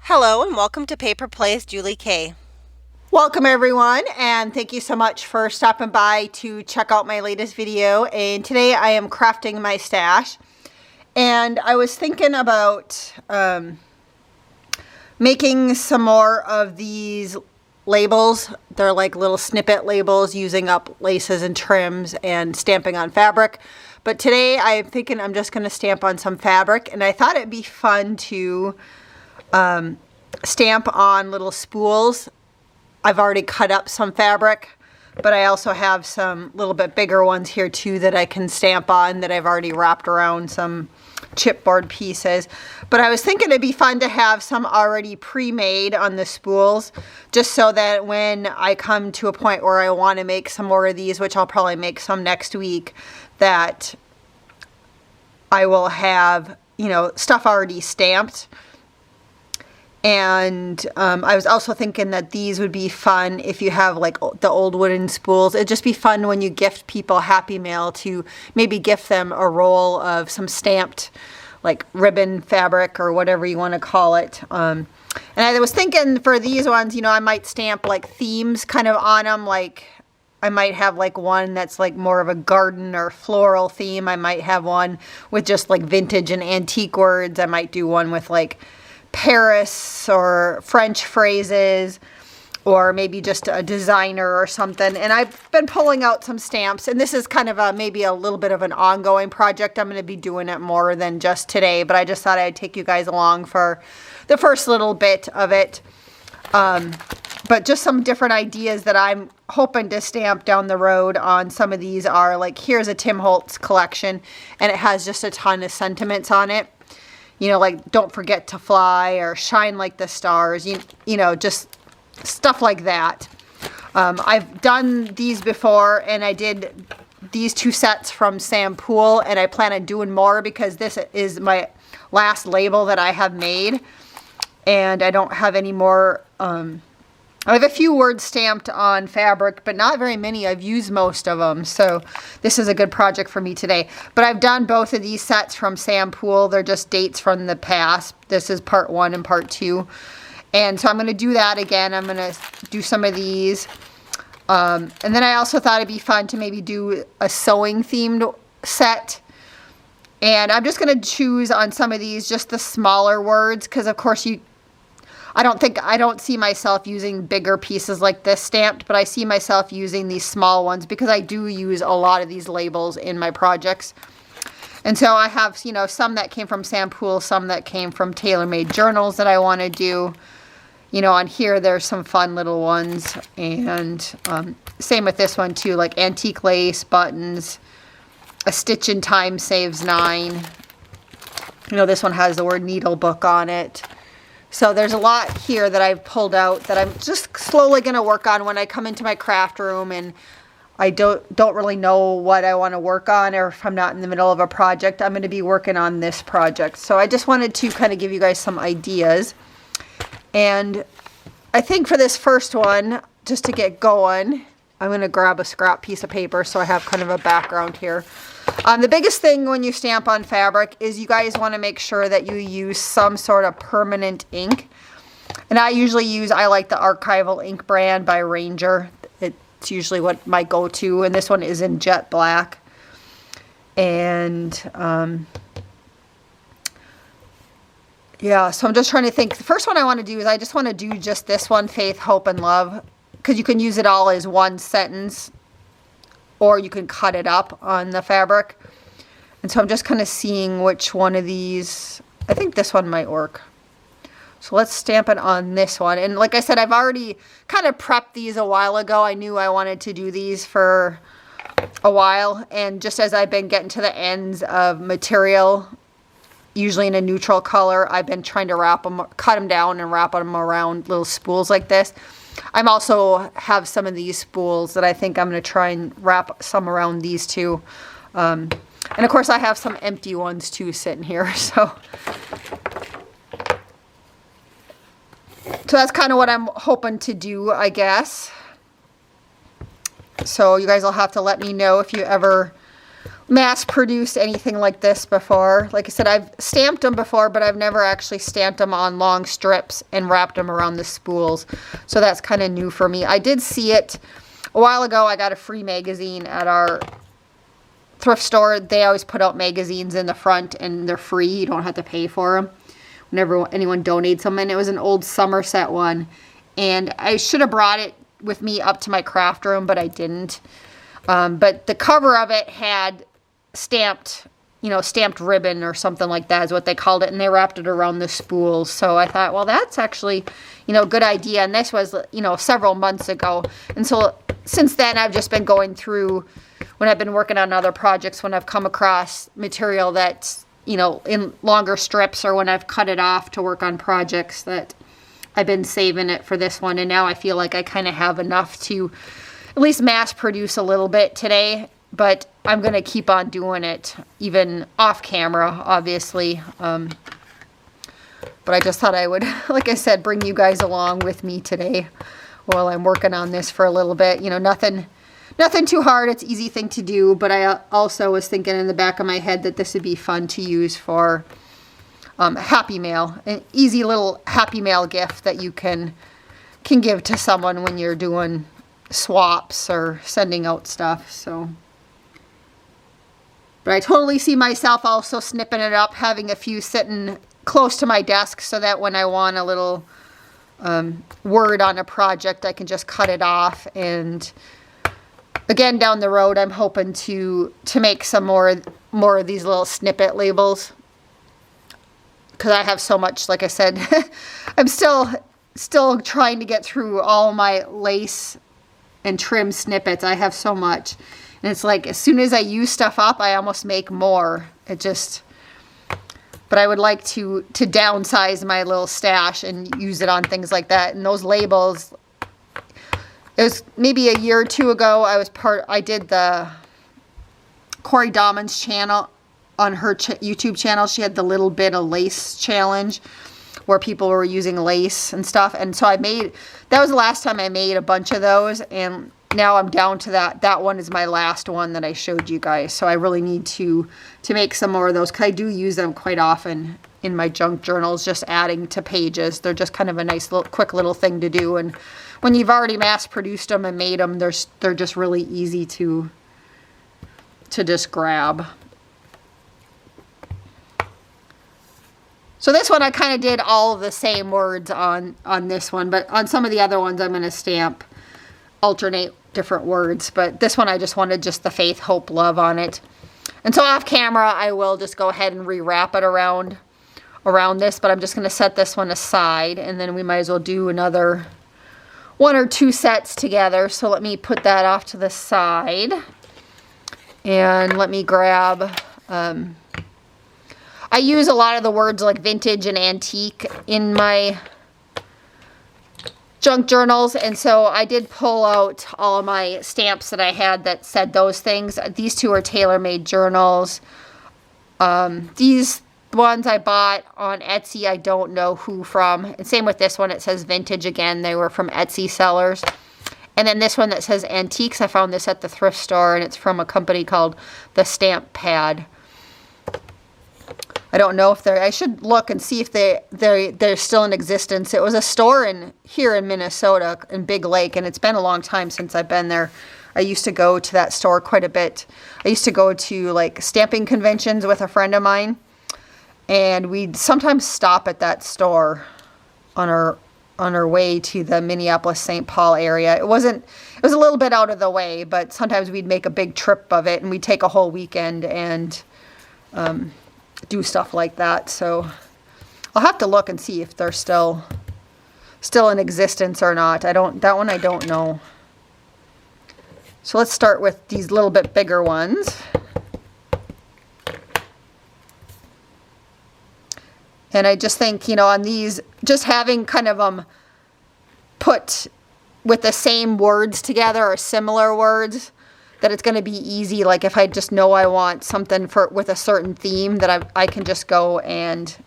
Hello and welcome to Paper Plays Julie K. Welcome everyone, and thank you so much for stopping by to check out my latest video. And today I am crafting my stash, and I was thinking about making some more of these labels. They're like little snippet labels using up laces and trims and stamping on fabric. But today I'm thinking I'm just going to stamp on some fabric, and I thought it'd be fun to stamp on little spools. I've already cut up some fabric, but I also have some little bit bigger ones here too that I can stamp on that I've already wrapped around some chipboard pieces. But I was thinking it'd be fun to have some already pre-made on the spools, just so that when I come to a point where I want to make some more of these, which I'll probably make some next week, that I will have, you know, stuff already stamped. And I was also thinking that these would be fun if you have like the old wooden spools. It'd just be fun when you gift people Happy Mail to maybe gift them a roll of some stamped like ribbon fabric or whatever you want to call it. And I was thinking for these ones, you know, I might stamp like themes kind of on them. Like I might have like one that's like more of a garden or floral theme. I might have one with just like vintage and antique words. I might do one with like Paris or French phrases, or maybe just a designer or something. And I've been pulling out some stamps, and this is kind of maybe a little bit of an ongoing project. I'm going to be doing it more than just today, but I just thought I'd take you guys along for the first little bit of it. But just some different ideas that I'm hoping to stamp down the road on some of these are like, here's a Tim Holtz collection, and it has just a ton of sentiments on it. You know, like don't forget to fly or shine like the stars, you know, just stuff like that. I've done these before, and I did these two sets from Sam Poole, and I plan on doing more because this is my last label that I have made, and I don't have any more. I have a few words stamped on fabric, but not very many. I've used most of them, so this is a good project for me today. But I've done both of these sets from Sam Poole. They're just dates from the past. This is part 1 and part 2. And so I'm going to do that again. I'm going to do some of these. And then I also thought it'd be fun to maybe do a sewing themed set. And I'm just going to choose on some of these just the smaller words, because of course I don't see myself using bigger pieces like this stamped, but I see myself using these small ones because I do use a lot of these labels in my projects. And so I have, you know, some that came from Sam Poole, some that came from TaylorMade journals that I want to do. You know, on here there's some fun little ones, and same with this one too, like antique lace, buttons, a stitch in time saves 9. You know, this one has the word needle book on it. So there's a lot here that I've pulled out that I'm just slowly going to work on when I come into my craft room and I don't really know what I want to work on, or if I'm not in the middle of a project. I'm going to be working on this project. So I just wanted to kind of give you guys some ideas. And I think for this first one, just to get going, I'm going to grab a scrap piece of paper so I have kind of a background here. The biggest thing when you stamp on fabric is you guys want to make sure that you use some sort of permanent ink. And I like the Archival ink brand by Ranger. It's usually what my go-to, and this one is in jet black. And yeah, so I'm just trying to think. The first one I want to do is I just want to do just this one, Faith, Hope, and Love, because you can use it all as one sentence, or you can cut it up on the fabric. And so I'm just kind of seeing which one of these. I think this one might work. So let's stamp it on this one. And like I said, I've already kind of prepped these a while ago. I knew I wanted to do these for a while. And just as I've been getting to the ends of material, usually in a neutral color, I've been trying to cut them down and wrap them around little spools like this. I'm also have some of these spools that I think I'm going to try and wrap some around these two. And of course I have some empty ones too sitting here. So that's kind of what I'm hoping to do, I guess. So you guys will have to let me know if you ever mass produced anything like this before. Like I said, I've stamped them before, but I've never actually stamped them on long strips and wrapped them around the spools. So that's kind of new for me. I did see it a while ago. I got a free magazine at our thrift store. They always put out magazines in the front and they're free. You don't have to pay for them whenever anyone donates them. And it was an old Somerset one. And I should have brought it with me up to my craft room, but I didn't. But the cover of it had stamped ribbon or something like that is what they called it. And they wrapped it around the spools. So I thought, well, that's actually, a good idea. And this was, several months ago. And so since then, I've just been going through, when I've been working on other projects, when I've come across material that's, in longer strips, or when I've cut it off to work on projects, that I've been saving it for this one. And now I feel like I kind of have enough to at least mass produce a little bit today. But I'm going to keep on doing it, even off camera, obviously. But I just thought I would, like I said, bring you guys along with me today while I'm working on this for a little bit. Nothing too hard. It's an easy thing to do. But I also was thinking in the back of my head that this would be fun to use for Happy Mail. An easy little Happy Mail gift that you can give to someone when you're doing swaps or sending out stuff. So, but I totally see myself also snipping it up, having a few sitting close to my desk so that when I want a little word on a project, I can just cut it off. And again, down the road, I'm hoping to make some more of these little snippet labels, because I have so much. Like I said, I'm still trying to get through all my lace and trim snippets. I have so much. And it's like, as soon as I use stuff up, I almost make more. But I would like to downsize my little stash and use it on things like that. And those labels, it was maybe a year or two ago, I did the Corey Dahman's channel, on her YouTube channel. She had the Little Bit of Lace challenge where people were using lace and stuff. And so that was the last time I made a bunch of those. And now I'm down to that. That one is my last one that I showed you guys. So I really need to make some more of those, because I do use them quite often in my junk journals, just adding to pages. They're just kind of a nice little quick little thing to do. And when you've already mass produced them and made them, they're just really easy to just grab. So this one, I kind of did all of the same words on this one, but on some of the other ones, I'm going to alternate different words. But this one, I just wanted just the faith, hope, love on it. And so off camera, I will just go ahead and rewrap it around this, but I'm just going to set this one aside, and then we might as well do another one or two sets together. So let me put that off to the side, and let me grab... I use a lot of the words like vintage and antique in my junk journals, and so I did pull out all of my stamps that I had that said those things. These two are TaylorMade journals. These ones I bought on Etsy, I don't know who from. And same with this one, it says vintage again. They were from Etsy sellers. And then this one that says antiques, I found this at the thrift store, and it's from a company called The Stamp Pad. I don't know if I should look and see if they're still in existence. It was a store here in Minnesota, in Big Lake, and it's been a long time since I've been there. I used to go to that store quite a bit. I used to go to like stamping conventions with a friend of mine, and we'd sometimes stop at that store on our way to the Minneapolis-St. Paul area. It was a little bit out of the way, but sometimes we'd make a big trip of it, and we'd take a whole weekend and do stuff like that. So I'll have to look and see if they're still in existence or not. That one I don't know. So let's start with these little bit bigger ones. And I just think, on these, just having kind of put with the same words together or similar words, that it's going to be easy. Like if I just know I want something with a certain theme, that I can just go and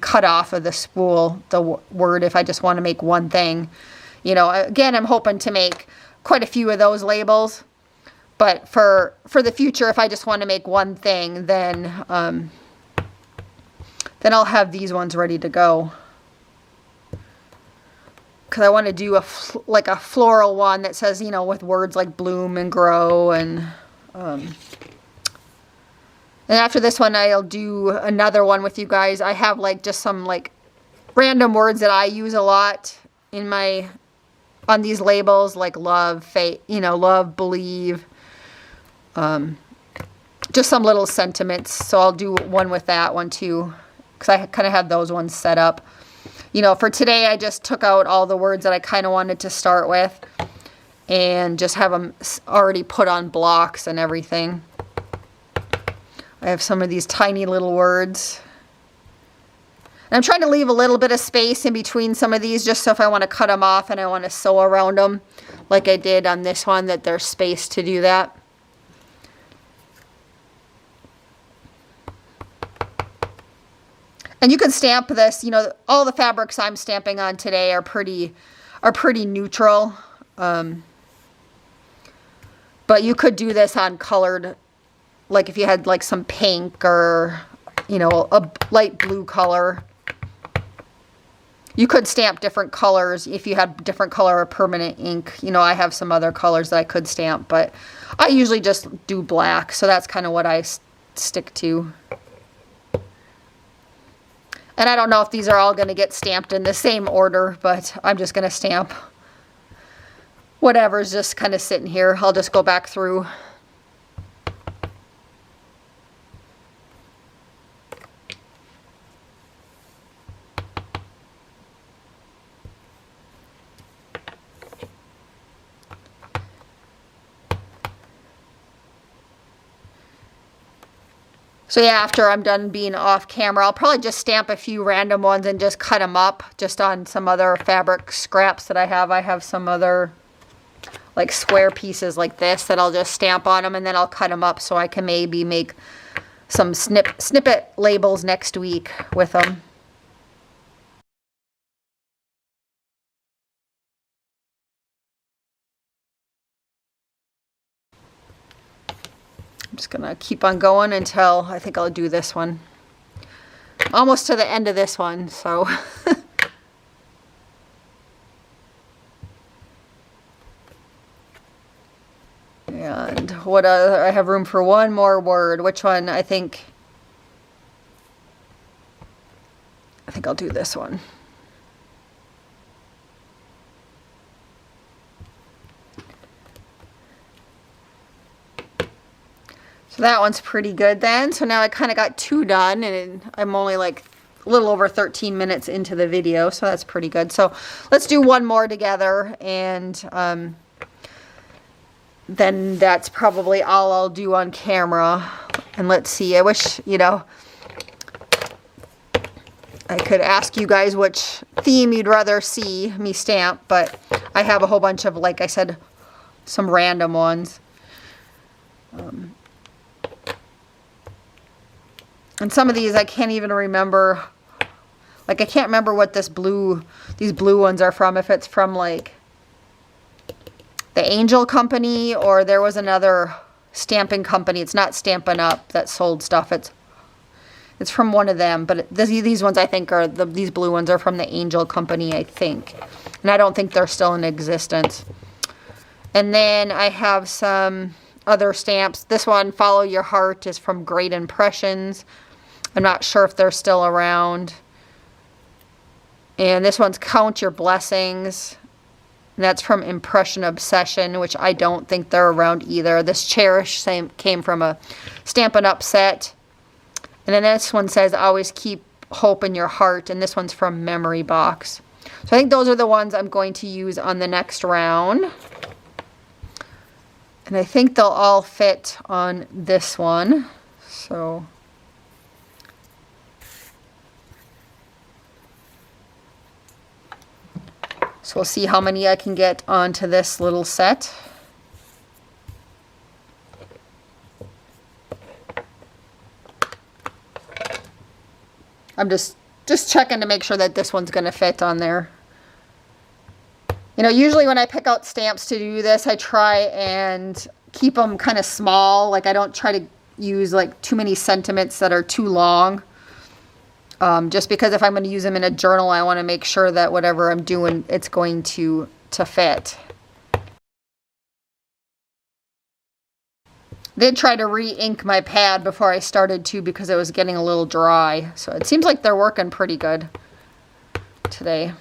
cut off of the spool the word if I just want to make one thing. Again, I'm hoping to make quite a few of those labels, But for the future, if I just want to make one thing, then I'll have these ones ready to go. Because I want to do like a floral one that says, you know, with words like bloom and grow. And after this one, I'll do another one with you guys. I have like just some like random words that I use a lot in on these labels, like love, faith, you know, love, believe. Just some little sentiments. So I'll do one with that one too, because I kind of had those ones set up. You know, for today, I just took out all the words that I kind of wanted to start with and just have them already put on blocks and everything. I have some of these tiny little words. And I'm trying to leave a little bit of space in between some of these, just so if I want to cut them off and I want to sew around them, like I did on this one, that there's space to do that. And you can stamp this, you know, all the fabrics I'm stamping on today are pretty neutral. But you could do this on colored, like if you had like some pink or, you know, a light blue color. You could stamp different colors if you had different color of permanent ink. You know, I have some other colors that I could stamp, but I usually just do black. So that's kind of what I stick to. And I don't know if these are all going to get stamped in the same order, but I'm just going to stamp whatever's just kind of sitting here. I'll just go back through. So yeah, after I'm done being off camera, I'll probably just stamp a few random ones and just cut them up just on some other fabric scraps that I have. I have some other like square pieces like this that I'll just stamp on them, and then I'll cut them up so I can maybe make some snippet labels next week with them. I'm just gonna keep on going until I think I'll do this one. Almost to the end of this one, so. And what other, I have room for one more word. Which one? I think I'll do this one. So that one's pretty good then. So now I kind of got 2 done, and I'm only like a little over 13 minutes into the video, so that's pretty good. So let's do one more together, and then that's probably all I'll do on camera. And let's see, I wish, you know, I could ask you guys which theme you'd rather see me stamp, but I have a whole bunch of, like I said, some random ones. And some of these I can't even remember. Like I can't remember what these blue ones are from. If it's from like the Angel Company, or there was another stamping company. It's not Stampin' Up! That sold stuff. It's from one of them. But these ones I think are, these blue ones are from the Angel Company, I think. And I don't think they're still in existence. And then I have some other stamps. This one, Follow Your Heart, is from Great Impressions. I'm not sure if they're still around. And this one's Count Your Blessings. And that's from Impression Obsession, which I don't think they're around either. This Cherish came from a Stampin' Up! Set. And then this one says Always Keep Hope in Your Heart. And this one's from Memory Box. So I think those are the ones I'm going to use on the next round. And I think they'll all fit on this one. So we'll see how many I can get onto this little set. I'm just checking to make sure that this one's going to fit on there. You know, usually when I pick out stamps to do this, I try and keep them kind of small. Like I don't try to use like too many sentiments that are too long. Just because if I'm going to use them in a journal, I want to make sure that whatever I'm doing, it's going to fit. Did try to re-ink my pad before I started to because it was getting a little dry. So it seems like they're working pretty good today.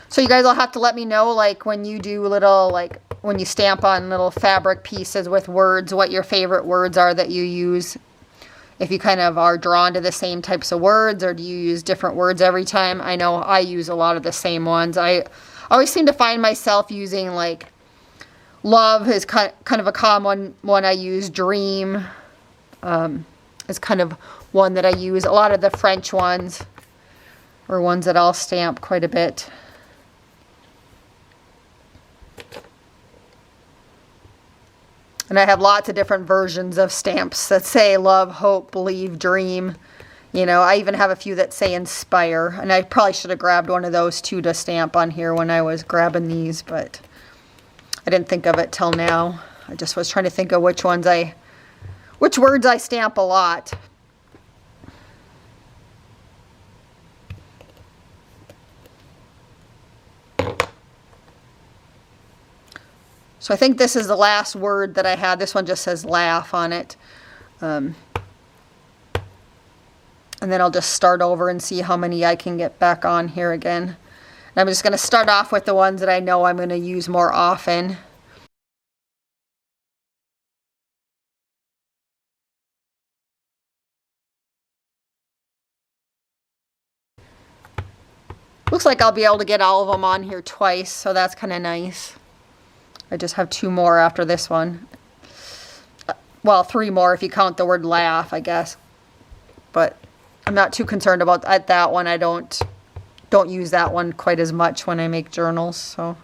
So you guys will have to let me know, like when you do little, like when you stamp on little fabric pieces with words, what your favorite words are that you use. If you kind of are drawn to the same types of words, or do you use different words every time? I know I use a lot of the same ones. I always seem to find myself using like love is kind of a common one I use. Dream is kind of one that I use. A lot of the French ones are ones that I'll stamp quite a bit. And I have lots of different versions of stamps that say love, hope, believe, dream. You know, I even have a few that say inspire. And I probably should have grabbed one of those too to stamp on here when I was grabbing these, but I didn't think of it till now. I just was trying to think of which words I stamp a lot. So I think this is the last word that I had. This one just says laugh on it. And then I'll just start over and see how many I can get back on here again. And I'm just going to start off with the ones that I know I'm going to use more often. Looks like I'll be able to get all of them on here twice, so that's kind of nice. I just have 2 more after this one. Well, 3 more if you count the word laugh, I guess. But I'm not too concerned about that one. I don't use that one quite as much when I make journals, so.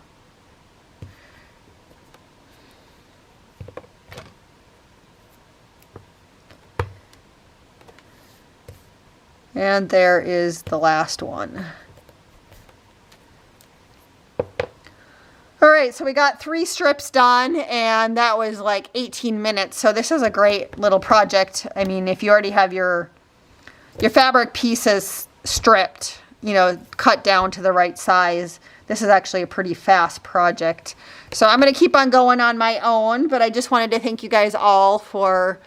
And there is the last one. All right, so we got 3 strips done, and that was like 18 minutes. So this is a great little project. I mean, if you already have your fabric pieces stripped, you know, cut down to the right size, this is actually a pretty fast project. So I'm going to keep on going on my own, but I just wanted to thank you guys all for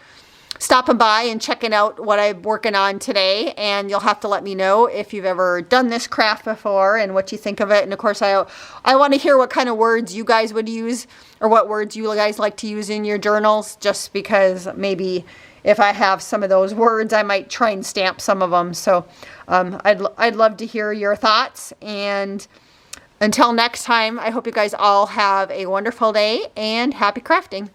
stopping by and checking out what I'm working on today. And you'll have to let me know if you've ever done this craft before and what you think of it. And of course, I want to hear what kind of words you guys would use, or what words you guys like to use in your journals, just because maybe if I have some of those words, I might try and stamp some of them. So I'd love to hear your thoughts. And until next time, I hope you guys all have a wonderful day and happy crafting.